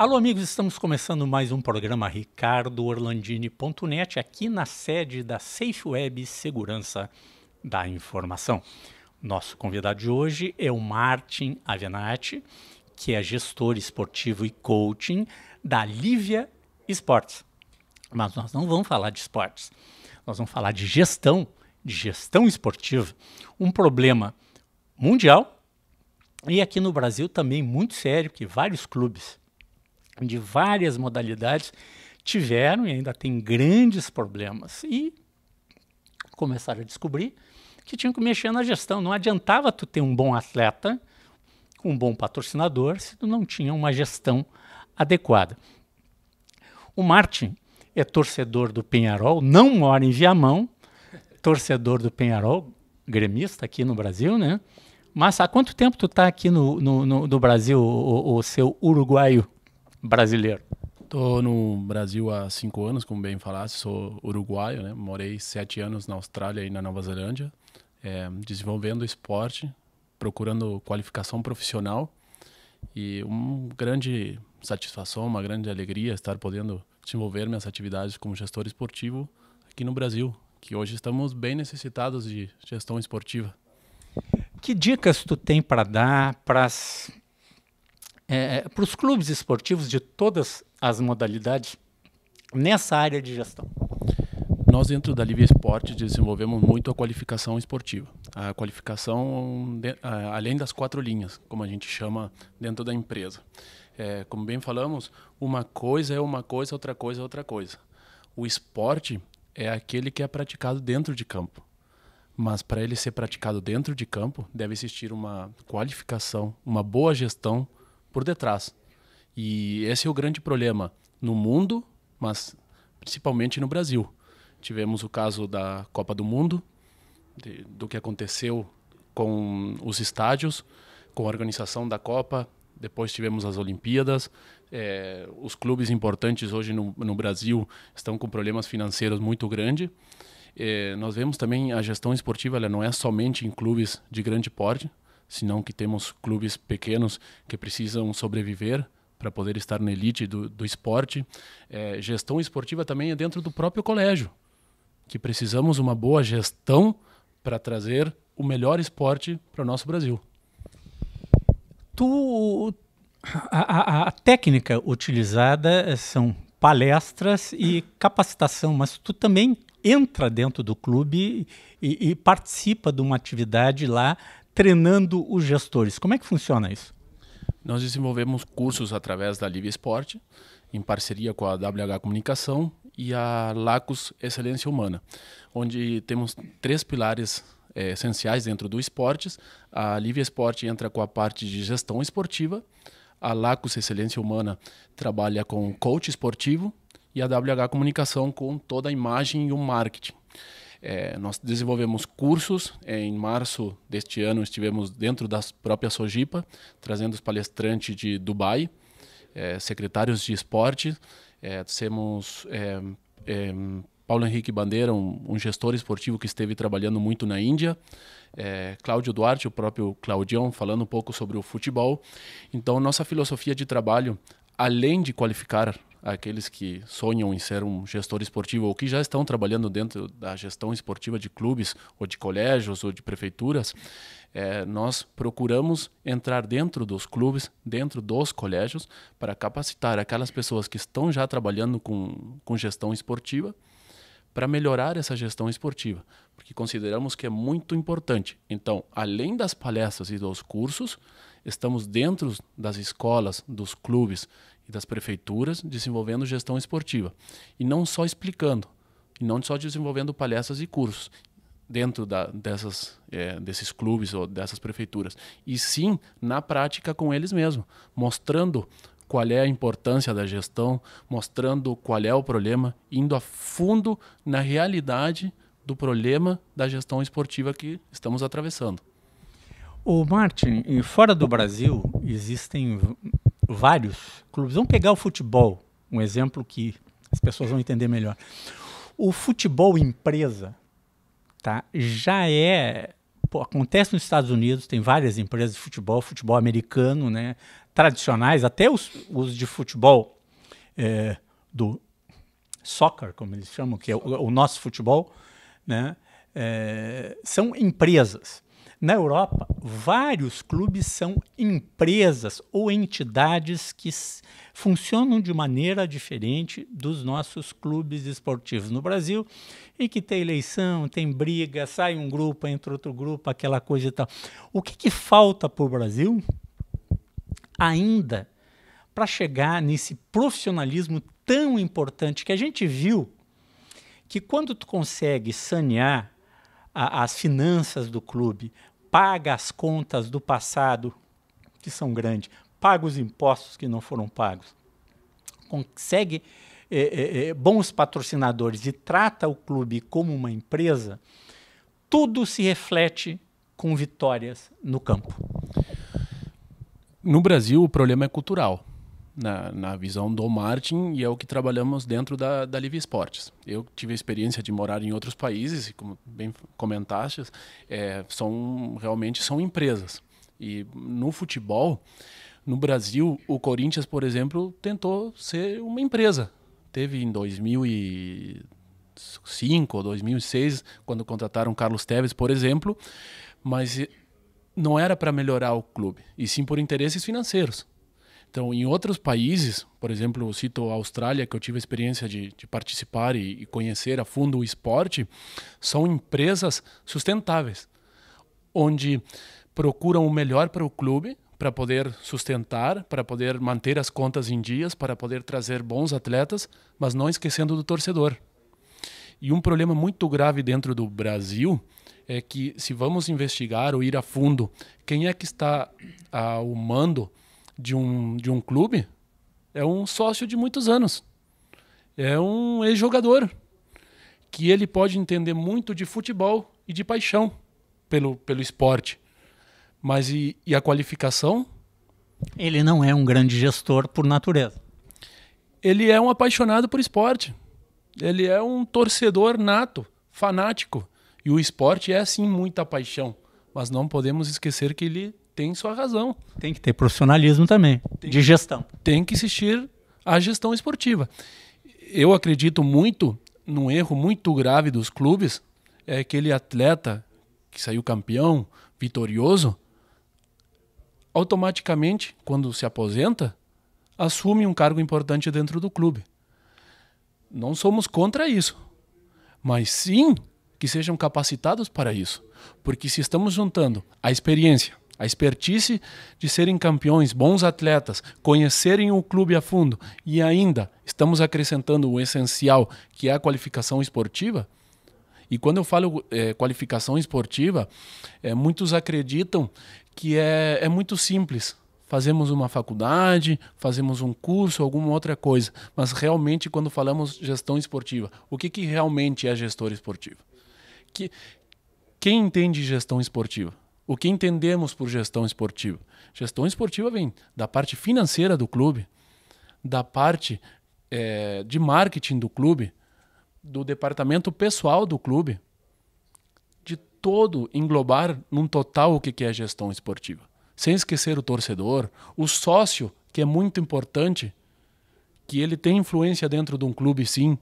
Alô, amigos, estamos começando mais um programa ricardoorlandini.net aqui na sede da Safe Web Segurança da Informação. Nosso convidado de hoje é o Martin Avenatti, que é gestor esportivo e coaching da Livia Esportes. Mas nós não vamos falar de esportes, nós vamos falar de gestão esportiva, um problema mundial e aqui no Brasil também muito sério, que vários clubes de várias modalidades tiveram e ainda tem grandes problemas e começaram a descobrir que tinham que mexer na gestão. Não adiantava tu ter um bom atleta, um bom patrocinador, se tu não tinha uma gestão adequada. O Martin é torcedor do Peñarol, não mora em Viamão, torcedor do Peñarol, gremista aqui no Brasil, né? Mas há quanto tempo tu está aqui no Brasil, o seu uruguaio brasileiro? Estou no Brasil há 5 anos, como bem falaste, sou uruguaio, né? Morei 7 anos na Austrália e na Nova Zelândia, desenvolvendo esporte, procurando qualificação profissional e uma grande satisfação, uma grande alegria estar podendo desenvolver minhas atividades como gestor esportivo aqui no Brasil, que hoje estamos bem necessitados de gestão esportiva. Que dicas tu tem para dar para os clubes esportivos de todas as modalidades nessa área de gestão? Nós dentro da Livia Esporte desenvolvemos muito a qualificação esportiva. A qualificação além das 4 linhas, como a gente chama dentro da empresa. Como bem falamos, uma coisa é uma coisa, outra coisa é outra coisa. O esporte é aquele que é praticado dentro de campo. Mas para ele ser praticado dentro de campo, deve existir uma qualificação, uma boa gestão por detrás. E esse é o grande problema no mundo, mas principalmente no Brasil. Tivemos o caso da Copa do Mundo, do que aconteceu com os estádios, com a organização da Copa. Depois tivemos as Olimpíadas. Os clubes importantes hoje no Brasil estão com problemas financeiros muito grandes. Nós vemos também a gestão esportiva, ela não é somente em clubes de grande porte, senão que temos clubes pequenos que precisam sobreviver para poder estar na elite do esporte. Gestão esportiva também é dentro do próprio colégio, que precisamos uma boa gestão para trazer o melhor esporte para o nosso Brasil. A técnica utilizada são palestras e capacitação, mas tu também entra dentro do clube e participa de uma atividade lá treinando os gestores. Como é que funciona isso? Nós desenvolvemos cursos através da Livia Esporte, em parceria com a WH Comunicação e a Lacus Excelência Humana, onde temos 3 pilares essenciais dentro do esportes. A Livia Esporte entra com a parte de gestão esportiva, a Lacus Excelência Humana trabalha com coach esportivo e a WH Comunicação com toda a imagem e o marketing. Nós desenvolvemos cursos. Em março deste ano estivemos dentro da própria Sojipa, trazendo os palestrantes de Dubai, secretários de esporte. Temos Paulo Henrique Bandeira, um gestor esportivo que esteve trabalhando muito na Índia. Cláudio Duarte, o próprio Claudião, falando um pouco sobre o futebol. Então, nossa filosofia de trabalho, além de qualificar aqueles que sonham em ser um gestor esportivo ou que já estão trabalhando dentro da gestão esportiva de clubes ou de colégios ou de prefeituras, nós procuramos entrar dentro dos clubes, dentro dos colégios, para capacitar aquelas pessoas que estão já trabalhando com gestão esportiva, para melhorar essa gestão esportiva, porque consideramos que é muito importante. Então, além das palestras e dos cursos, estamos dentro das escolas, dos clubes e das prefeituras desenvolvendo gestão esportiva. E não só explicando, e não só desenvolvendo palestras e cursos dentro desses clubes ou dessas prefeituras, e sim na prática com eles mesmos, mostrando qual é a importância da gestão, mostrando qual é o problema, indo a fundo na realidade do problema da gestão esportiva que estamos atravessando. O Martin, fora do Brasil existem vários clubes. Vamos pegar o futebol, um exemplo que as pessoas vão entender melhor. O futebol empresa, tá, já é acontece nos Estados Unidos, tem várias empresas de futebol, futebol americano, né, tradicionais, até os de futebol do soccer, como eles chamam, que é o nosso futebol, né, são empresas. Na Europa, vários clubes são empresas ou entidades que funcionam de maneira diferente dos nossos clubes esportivos no Brasil, e que tem eleição, tem briga, sai um grupo, entra outro grupo, aquela coisa e tal. O que falta para o Brasil ainda para chegar nesse profissionalismo tão importante que a gente viu que quando tu consegue sanear as finanças do clube, paga as contas do passado, que são grandes, paga os impostos que não foram pagos, consegue bons patrocinadores e trata o clube como uma empresa, tudo se reflete com vitórias no campo. No Brasil, o problema é cultural. Na visão do Martin, e é o que trabalhamos dentro da Live Esportes. Eu tive a experiência de morar em outros países, e como bem comentaste, realmente são empresas. E no futebol, no Brasil, o Corinthians, por exemplo, tentou ser uma empresa. Teve em 2005 ou 2006, quando contrataram Carlos Tevez, por exemplo, mas não era para melhorar o clube, e sim por interesses financeiros. Então, em outros países, por exemplo, eu cito a Austrália, que eu tive a experiência de participar e conhecer a fundo o esporte, são empresas sustentáveis, onde procuram o melhor para o clube, para poder sustentar, para poder manter as contas em dias, para poder trazer bons atletas, mas não esquecendo do torcedor. E um problema muito grave dentro do Brasil é que, se vamos investigar ou ir a fundo, quem é que está ao mando de um clube, é um sócio de muitos anos, é um ex-jogador, que ele pode entender muito de futebol e de paixão pelo esporte, mas e a qualificação? Ele não é um grande gestor por natureza. Ele é um apaixonado por esporte, ele é um torcedor nato, fanático, e o esporte é sim muita paixão, mas não podemos esquecer que ele tem sua razão. Tem que ter profissionalismo também, de gestão. Tem que existir a gestão esportiva. Eu acredito muito num erro muito grave dos clubes, é aquele atleta que saiu campeão, vitorioso, automaticamente, quando se aposenta, assume um cargo importante dentro do clube. Não somos contra isso, mas sim que sejam capacitados para isso. Porque se estamos juntando a experiência, a expertise de serem campeões, bons atletas, conhecerem o clube a fundo, e ainda estamos acrescentando o essencial, que é a qualificação esportiva. E quando eu falo qualificação esportiva, muitos acreditam que é muito simples. Fazemos uma faculdade, fazemos um curso, alguma outra coisa. Mas realmente, quando falamos gestão esportiva, o que realmente é gestor esportivo? Quem entende gestão esportiva? O que entendemos por gestão esportiva? Gestão esportiva vem da parte financeira do clube, da parte de marketing do clube, do departamento pessoal do clube, de todo englobar num total o que é gestão esportiva. Sem esquecer o torcedor, o sócio, que é muito importante, que ele tem influência dentro de um clube, sim.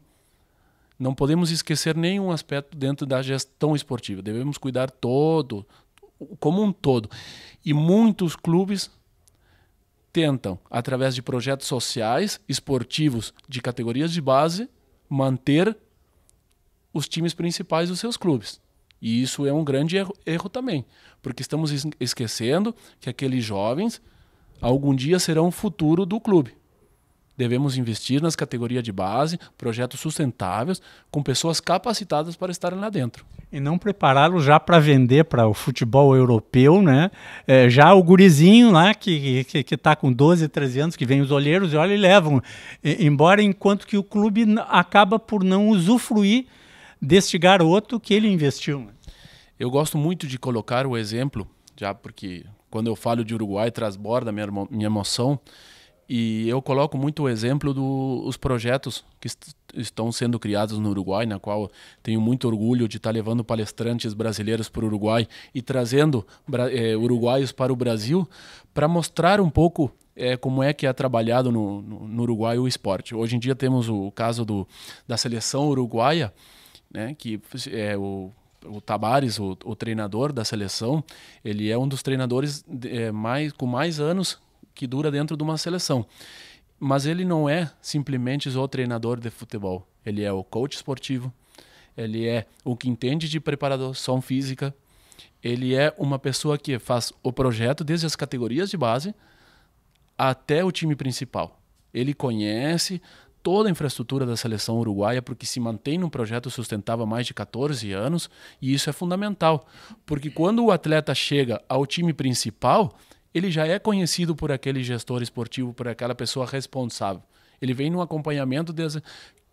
Não podemos esquecer nenhum aspecto dentro da gestão esportiva. Devemos cuidar como um todo. E muitos clubes tentam, através de projetos sociais, esportivos, de categorias de base, manter os times principais dos seus clubes. E isso é um grande erro também, porque estamos esquecendo que aqueles jovens algum dia serão o futuro do clube. Devemos investir nas categorias de base, projetos sustentáveis, com pessoas capacitadas para estarem lá dentro. E não prepará-lo já para vender para o futebol europeu, né? Já o gurizinho lá que está com 12, 13 anos, que vem os olheiros e olha e levam. Embora enquanto que o clube acaba por não usufruir deste garoto que ele investiu. Eu gosto muito de colocar o exemplo, já porque quando eu falo de Uruguai transborda minha emoção, E eu coloco muito o exemplo dos projetos que estão sendo criados no Uruguai, na qual tenho muito orgulho de estar levando palestrantes brasileiros para o Uruguai e trazendo uruguaios para o Brasil, para mostrar um pouco como é que é trabalhado no Uruguai o esporte. Hoje em dia temos o caso da seleção uruguaia, né, que é o Tabares, o treinador da seleção. Ele é um dos treinadores com mais anos que dura dentro de uma seleção. Mas ele não é simplesmente o treinador de futebol. Ele é o coach esportivo, ele é o que entende de preparação física, ele é uma pessoa que faz o projeto desde as categorias de base até o time principal. Ele conhece toda a infraestrutura da seleção uruguaia, porque se mantém num projeto sustentável há mais de 14 anos, e isso é fundamental, porque quando o atleta chega ao time principal, ele já é conhecido por aquele gestor esportivo, por aquela pessoa responsável. Ele vem no acompanhamento desde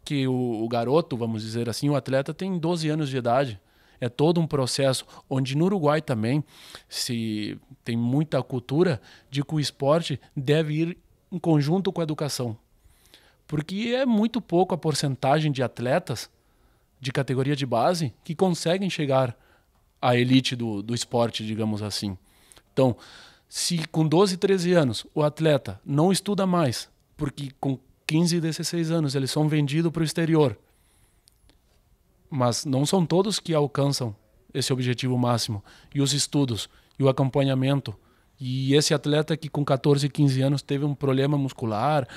que o garoto, vamos dizer assim, o atleta tem 12 anos de idade. É todo um processo onde no Uruguai também se tem muita cultura de que o esporte deve ir em conjunto com a educação. Porque é muito pouco a porcentagem de atletas de categoria de base que conseguem chegar à elite do esporte, digamos assim. Então, se com 12, 13 anos o atleta não estuda mais, porque com 15, 16 anos eles são vendidos para o exterior, mas não são todos que alcançam esse objetivo máximo, e os estudos, e o acompanhamento, e esse atleta que com 14, 15 anos teve um problema muscular,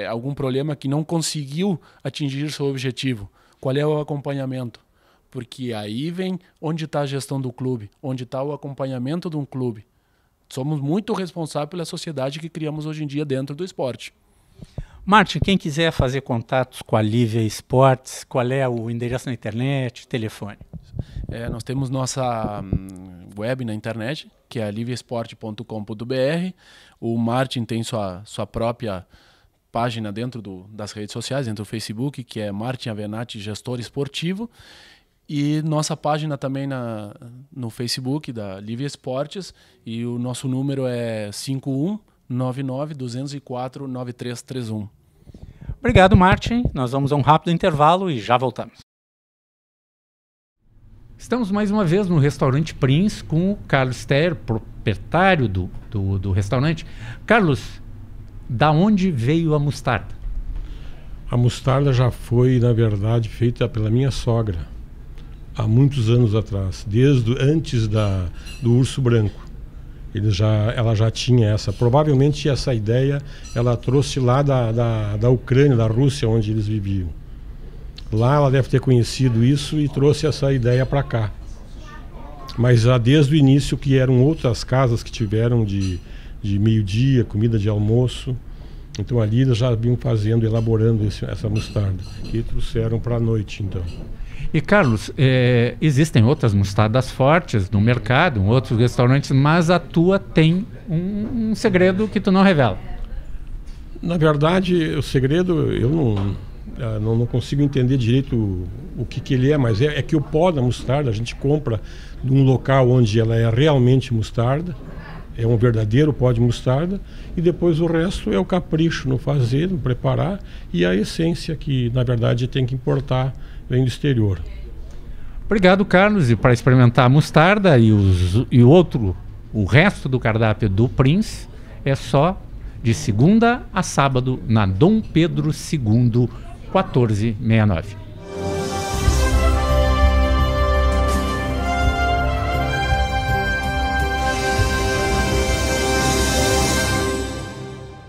algum problema que não conseguiu atingir seu objetivo, qual é o acompanhamento? Porque aí vem onde está a gestão do clube, onde está o acompanhamento de um clube. Somos muito responsáveis pela sociedade que criamos hoje em dia dentro do esporte. Martin, quem quiser fazer contatos com a Lívia Esportes, qual é o endereço na internet, telefone? Nós temos nossa web na internet, que é liviasport.com.br. O Martin tem sua própria página dentro das redes sociais, dentro do Facebook, que é Martin Avenatti, gestor esportivo. E nossa página também no Facebook da Lívia Esportes, e o nosso número é 5199-204-9331. Obrigado, Martin. Nós vamos a um rápido intervalo e já voltamos. Estamos mais uma vez no restaurante Prince com o Carlos Steyer, proprietário do restaurante. Carlos, da onde veio a mostarda? A mostarda já foi, na verdade, feita pela minha sogra há muitos anos atrás, antes do urso branco. Ela já tinha provavelmente essa ideia, ela trouxe lá da Ucrânia, da Rússia, onde eles viviam. Lá ela deve ter conhecido isso e trouxe essa ideia para cá. Mas já desde o início, que eram outras casas que tiveram de meio-dia, comida de almoço. Então ali eles já vinham elaborando essa mostarda, que trouxeram para a noite, então. E Carlos, existem outras mostardas fortes no mercado, em outros restaurantes, mas a tua tem um segredo que tu não revela. Na verdade, o segredo eu não consigo entender direito o que ele é, mas é que o pó da mostarda a gente compra de um local onde ela é realmente mostarda, é um verdadeiro pó de mostarda, e depois o resto é o capricho no fazer, no preparar, e a essência que na verdade tem que importar, vem do exterior. Obrigado, Carlos. E para experimentar a mostarda e o resto do cardápio do Prince, é só de segunda a sábado na Dom Pedro II, 1469.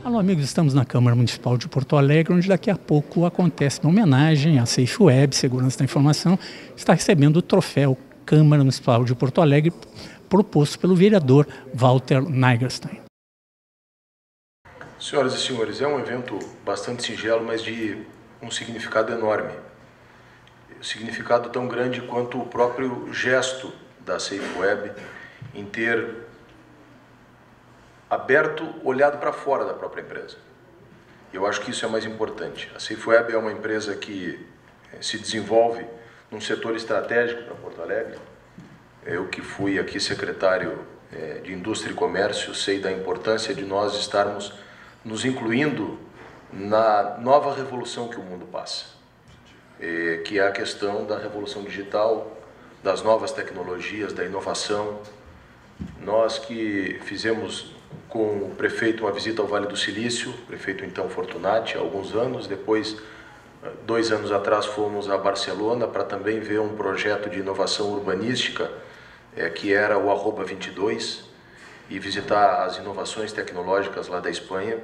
Alô, amigos, estamos na Câmara Municipal de Porto Alegre, onde daqui a pouco acontece uma homenagem à Safe Web, Segurança da Informação, está recebendo o troféu Câmara Municipal de Porto Alegre, proposto pelo vereador Walter Nigerstein. Senhoras e senhores, é um evento bastante singelo, mas de um significado enorme. Significado tão grande quanto o próprio gesto da Safe Web em ter aberto, olhado para fora da própria empresa. Eu acho que isso é mais importante. A Safe Web é uma empresa que se desenvolve num setor estratégico para Porto Alegre. Eu que fui aqui secretário de Indústria e Comércio, sei da importância de nós estarmos nos incluindo na nova revolução que o mundo passa, que é a questão da revolução digital, das novas tecnologias, da inovação. Nós que fizemos com o prefeito uma visita ao Vale do Silício, o prefeito então Fortunati, há alguns anos, depois, 2 anos atrás, fomos a Barcelona para também ver um projeto de inovação urbanística, que era o Arroba 22, e visitar as inovações tecnológicas lá da Espanha.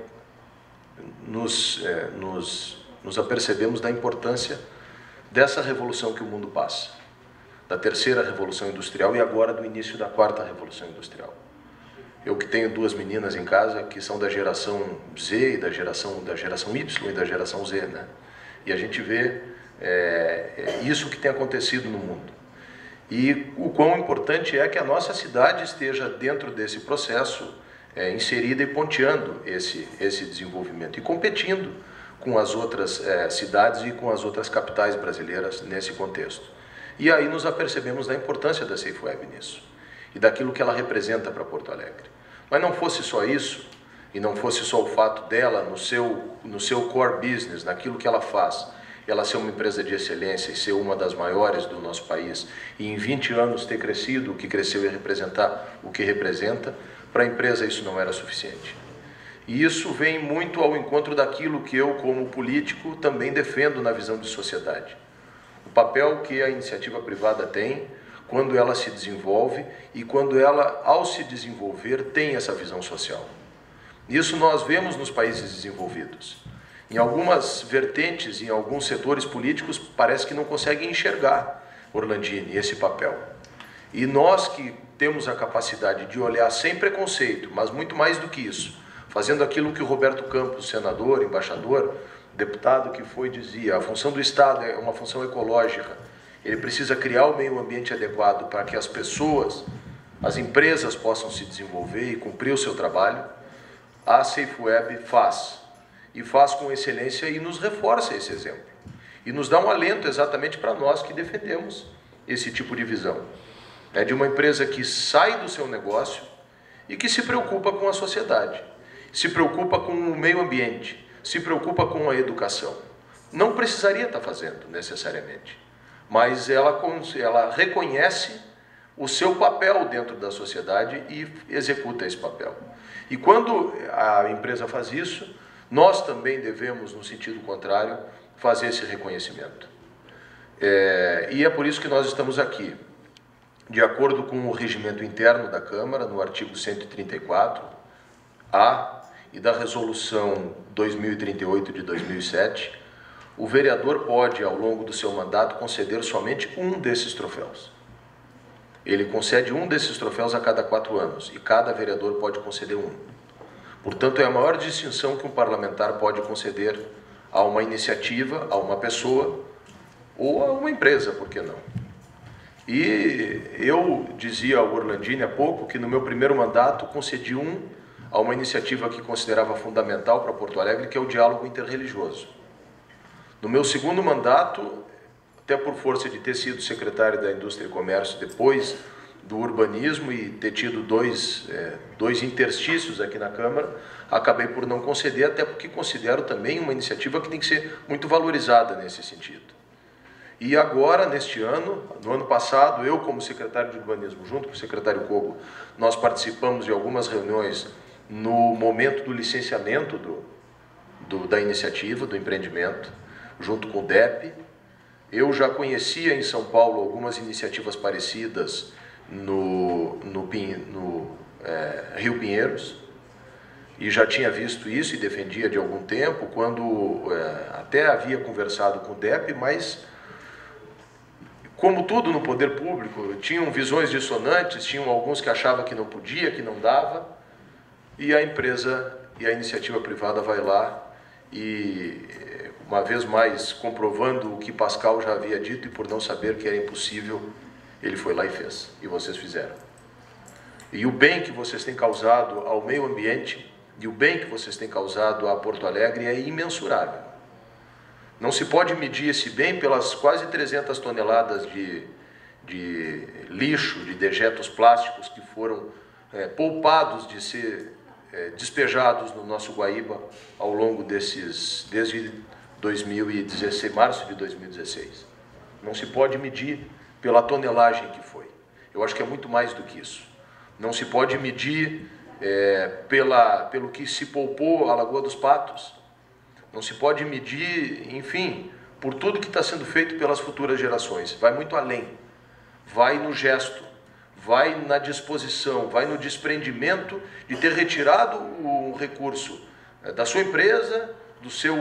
Nos apercebemos da importância dessa revolução que o mundo passa, da terceira revolução industrial e agora do início da quarta revolução industrial. Eu que tenho 2 meninas em casa que são da geração Z, e da geração Y e da geração Z, né? E a gente vê isso que tem acontecido no mundo. E o quão importante é que a nossa cidade esteja dentro desse processo, inserida e ponteando esse desenvolvimento e competindo com as outras cidades e com as outras capitais brasileiras nesse contexto. E aí nos apercebemos da importância da SafeWeb nisso e daquilo que ela representa para Porto Alegre. Mas não fosse só isso, e não fosse só o fato dela, no seu core business, naquilo que ela faz, ela ser uma empresa de excelência e ser uma das maiores do nosso país, e em 20 anos ter crescido o que cresceu e representar o que representa, para a empresa isso não era suficiente. E isso vem muito ao encontro daquilo que eu, como político, também defendo na visão de sociedade. O papel que a iniciativa privada tem quando ela se desenvolve e quando ela, ao se desenvolver, tem essa visão social. Isso nós vemos nos países desenvolvidos. Em algumas vertentes, em alguns setores políticos, parece que não conseguem enxergar, Orlandini, esse papel. E nós que temos a capacidade de olhar sem preconceito, mas muito mais do que isso, fazendo aquilo que o Roberto Campos, senador, embaixador, deputado que foi, dizia, a função do Estado é uma função ecológica. Ele precisa criar o meio ambiente adequado para que as pessoas, as empresas possam se desenvolver e cumprir o seu trabalho. A SafeWeb faz, e faz com excelência e nos reforça esse exemplo. E nos dá um alento exatamente para nós que defendemos esse tipo de visão. É de uma empresa que sai do seu negócio e que se preocupa com a sociedade, se preocupa com o meio ambiente, se preocupa com a educação. Não precisaria estar fazendo necessariamente, mas ela reconhece o seu papel dentro da sociedade e executa esse papel. E quando a empresa faz isso, nós também devemos, no sentido contrário, fazer esse reconhecimento. E é por isso que nós estamos aqui. De acordo com o regimento interno da Câmara, no artigo 134-A e da Resolução 2038 de 2007, o vereador pode, ao longo do seu mandato, conceder somente um desses troféus. Ele concede um desses troféus a cada 4 anos, e cada vereador pode conceder um. Portanto, é a maior distinção que um parlamentar pode conceder a uma iniciativa, a uma pessoa ou a uma empresa, por que não? E eu dizia ao Orlandini há pouco que no meu primeiro mandato concedi um a uma iniciativa que considerava fundamental para Porto Alegre, que é o diálogo interreligioso. No meu segundo mandato, até por força de ter sido secretário da Indústria e Comércio depois do urbanismo e ter tido dois interstícios aqui na Câmara, acabei por não conceder, até porque considero também uma iniciativa que tem que ser muito valorizada nesse sentido. E agora, neste ano, no ano passado, eu como secretário de urbanismo, junto com o secretário Kogo, nós participamos de algumas reuniões no momento do licenciamento da iniciativa, do empreendimento, junto com o DEP. Eu já conhecia em São Paulo algumas iniciativas parecidas no Rio Pinheiros, e já tinha visto isso e defendia de algum tempo, quando até havia conversado com o DEP, mas, como tudo no poder público, tinham visões dissonantes, tinham alguns que achavam que não podia, que não dava, e a empresa e a iniciativa privada vai lá e, uma vez mais, comprovando o que Pascal já havia dito e por não saber que era impossível, ele foi lá e fez, e vocês fizeram. E o bem que vocês têm causado ao meio ambiente e o bem que vocês têm causado a Porto Alegre é imensurável. Não se pode medir esse bem pelas quase 300 toneladas de lixo, de dejetos plásticos que foram poupados de ser despejados no nosso Guaíba ao longo desde 2016, março de 2016. Não se pode medir pela tonelagem que foi. Eu acho que é muito mais do que isso. Não se pode medir pelo que se poupou a Lagoa dos Patos. Não se pode medir, enfim, por tudo que está sendo feito pelas futuras gerações. Vai muito além. Vai no gesto, vai na disposição, vai no desprendimento de ter retirado o recurso da sua empresa, do seu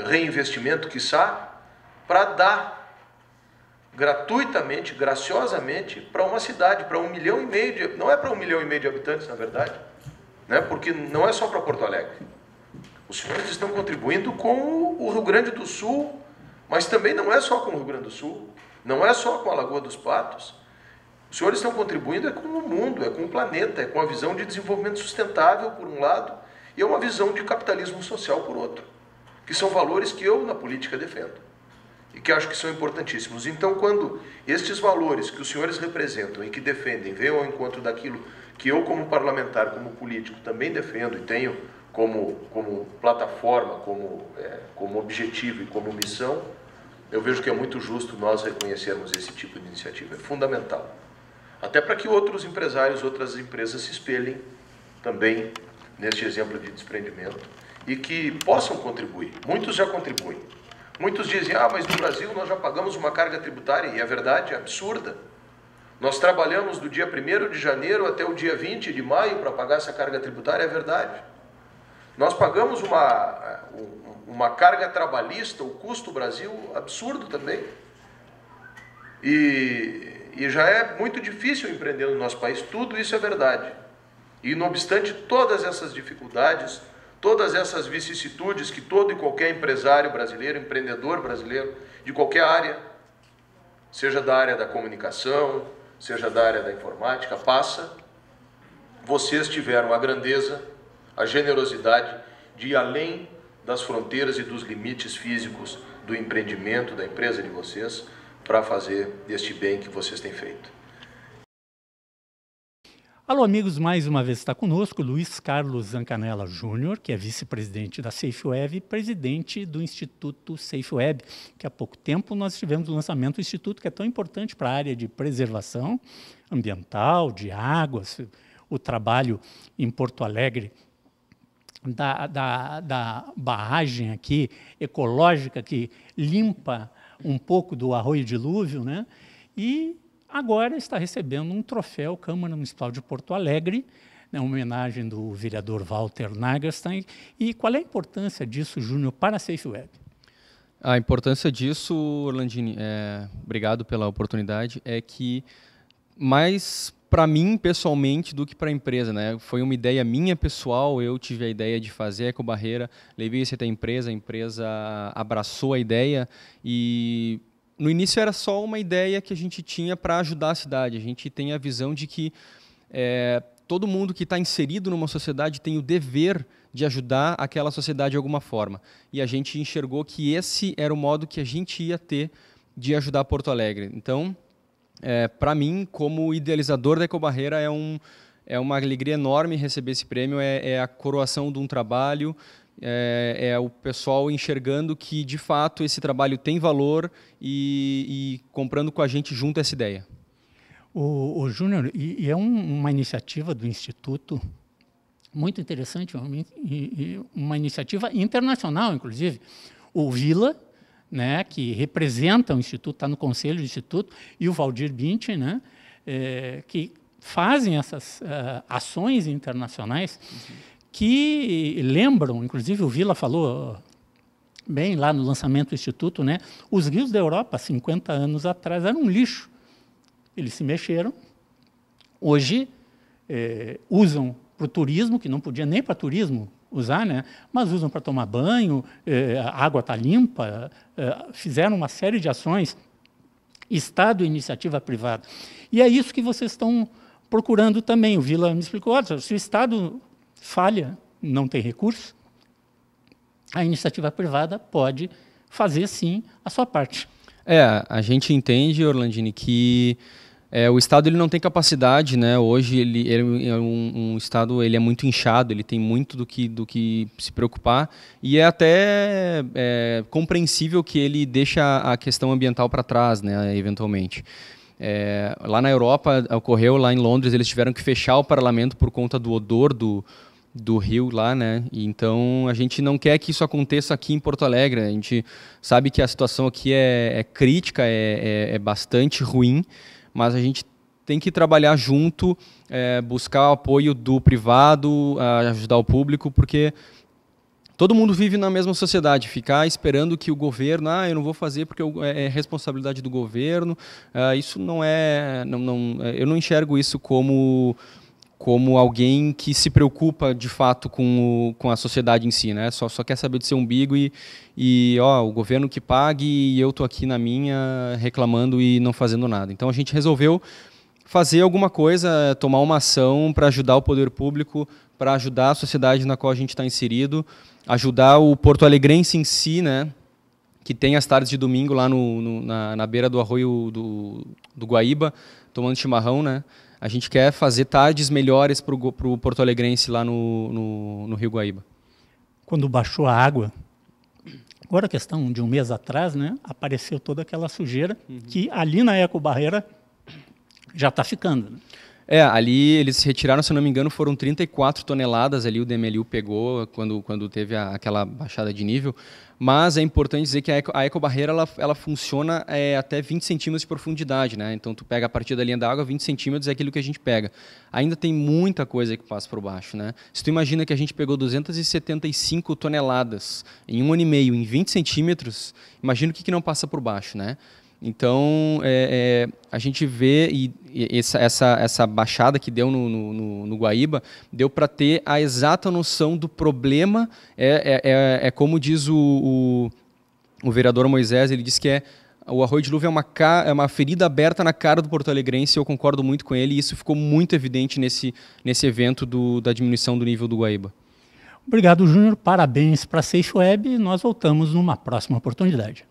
reinvestimento, quiçá, para dar gratuitamente, graciosamente, para uma cidade, para 1,5 milhão, não é para 1,5 milhão de habitantes, na verdade, né? Porque não é só para Porto Alegre. Os senhores estão contribuindo com o Rio Grande do Sul, mas também não é só com o Rio Grande do Sul, não é só com a Lagoa dos Patos. Os senhores estão contribuindo com o mundo, com o planeta, com a visão de desenvolvimento sustentável, por um lado, e uma visão de capitalismo social, por outro, que são valores que eu, na política, defendo e que acho que são importantíssimos. Então, quando estes valores que os senhores representam e que defendem vêm ao encontro daquilo que eu, como parlamentar, como político, também defendo e tenho como plataforma, como objetivo e como missão, eu vejo que é muito justo nós reconhecermos esse tipo de iniciativa. É fundamental. Até para que outros empresários, outras empresas se espelhem também neste exemplo de desprendimento e que possam contribuir. Muitos já contribuem. Muitos dizem, mas no Brasil nós já pagamos uma carga tributária, e é verdade, é absurda. Nós trabalhamos do dia 1º de janeiro até o dia 20 de maio para pagar essa carga tributária, é verdade. Nós pagamos uma carga trabalhista, o custo Brasil, absurdo também. E já é muito difícil empreender no nosso país, tudo isso é verdade. E não obstante todas essas dificuldades, todas essas vicissitudes que todo e qualquer empresário brasileiro, empreendedor brasileiro, de qualquer área, seja da área da comunicação, seja da área da informática, passa, vocês tiveram a grandeza, a generosidade de ir além das fronteiras e dos limites físicos do empreendimento, da empresa de vocês, para fazer este bem que vocês têm feito. Alô, amigos, mais uma vez está conosco Luiz Carlos Zancanella Júnior, que é vice-presidente da SafeWeb e presidente do Instituto SafeWeb, que há pouco tempo nós tivemos o lançamento do Instituto, que é tão importante para a área de preservação ambiental, de águas, o trabalho em Porto Alegre da barragem aqui, ecológica, que limpa um pouco do arroio dilúvio, né? E agora está recebendo um troféu Câmara Municipal de Porto Alegre, né, uma homenagem do vereador Walter Nagerstein. E qual é a importância disso, Júnior, para a SafeWeb? A importância disso, Orlandini, obrigado pela oportunidade, é que mais para mim, pessoalmente, do que para a empresa, né? Foi uma ideia minha pessoal, eu tive a ideia de fazer a Ecobarreira, levei isso até a empresa abraçou a ideia e no início era só uma ideia que a gente tinha para ajudar a cidade. A gente tem a visão de que todo mundo que está inserido numa sociedade tem o dever de ajudar aquela sociedade de alguma forma. E a gente enxergou que esse era o modo que a gente ia ter de ajudar Porto Alegre. Então, para mim, como idealizador da Ecobarreira, é uma alegria enorme receber esse prêmio, é a coroação de um trabalho, é o pessoal enxergando que, de fato, esse trabalho tem valor e comprando com a gente junto essa ideia. O Júnior, e é uma iniciativa do Instituto muito interessante, uma iniciativa internacional, inclusive. O Vila, né, que representa o Instituto, está no conselho do Instituto, e o Valdir Bintin, né, que fazem essas ações internacionais que lembram, inclusive o Vila falou bem lá no lançamento do Instituto, né, os rios da Europa, 50 anos atrás, eram um lixo. Eles se mexeram, hoje usam para o turismo, que não podia nem para turismo usar, né? Mas usam para tomar banho, a água está limpa, fizeram uma série de ações, Estado e iniciativa privada. E é isso que vocês estão procurando também. O Vila me explicou, se o Estado falha, não tem recurso, a iniciativa privada pode fazer, sim, a sua parte. A gente entende, Orlandini, que O estado ele não tem capacidade, né? Hoje ele é um estado, ele é muito inchado, ele tem muito do que se preocupar e é até compreensível que ele deixa a questão ambiental para trás, né? Eventualmente. Lá na Europa ocorreu, lá em Londres eles tiveram que fechar o parlamento por conta do odor do rio lá, né? E então a gente não quer que isso aconteça aqui em Porto Alegre. A gente sabe que a situação aqui é crítica, é bastante ruim. Mas a gente tem que trabalhar junto, buscar o apoio do privado, ajudar o público, porque todo mundo vive na mesma sociedade. Ficar esperando que o governo, eu não vou fazer porque é responsabilidade do governo, isso não é... eu não enxergo isso como alguém que se preocupa de fato com a sociedade em si, né? Só quer saber do seu umbigo e o governo que pague e eu tô aqui na minha reclamando e não fazendo nada. Então a gente resolveu fazer alguma coisa, tomar uma ação para ajudar o poder público, para ajudar a sociedade na qual a gente está inserido, ajudar o porto-alegrense em si, né? Que tem as tardes de domingo lá na beira do arroio do Guaíba, tomando chimarrão, né? A gente quer fazer tardes melhores para o porto-alegrense lá no Rio Guaíba. Quando baixou a água, agora a questão de um mês atrás, né, apareceu toda aquela sujeira que ali na ecobarreira já está ficando. Né? Ali eles retiraram, se não me engano, foram 34 toneladas ali, o DMLU pegou quando teve aquela baixada de nível. Mas é importante dizer que a ecobarreira ela funciona até 20 centímetros de profundidade, né? Então tu pega a partir da linha da água, 20 centímetros é aquilo que a gente pega. Ainda tem muita coisa que passa por baixo, né? Se tu imagina que a gente pegou 275 toneladas em 1 ano e meio, em 20 centímetros, imagina o que não passa por baixo, né? Então, a gente vê essa baixada que deu no Guaíba, deu para ter a exata noção do problema. Como diz o vereador Moisés, ele diz que o Arroio Dilúvio é uma ferida aberta na cara do porto-alegrense, eu concordo muito com ele, e isso ficou muito evidente nesse evento da diminuição do nível do Guaíba. Obrigado, Júnior. Parabéns para a SafeWeb e nós voltamos numa próxima oportunidade.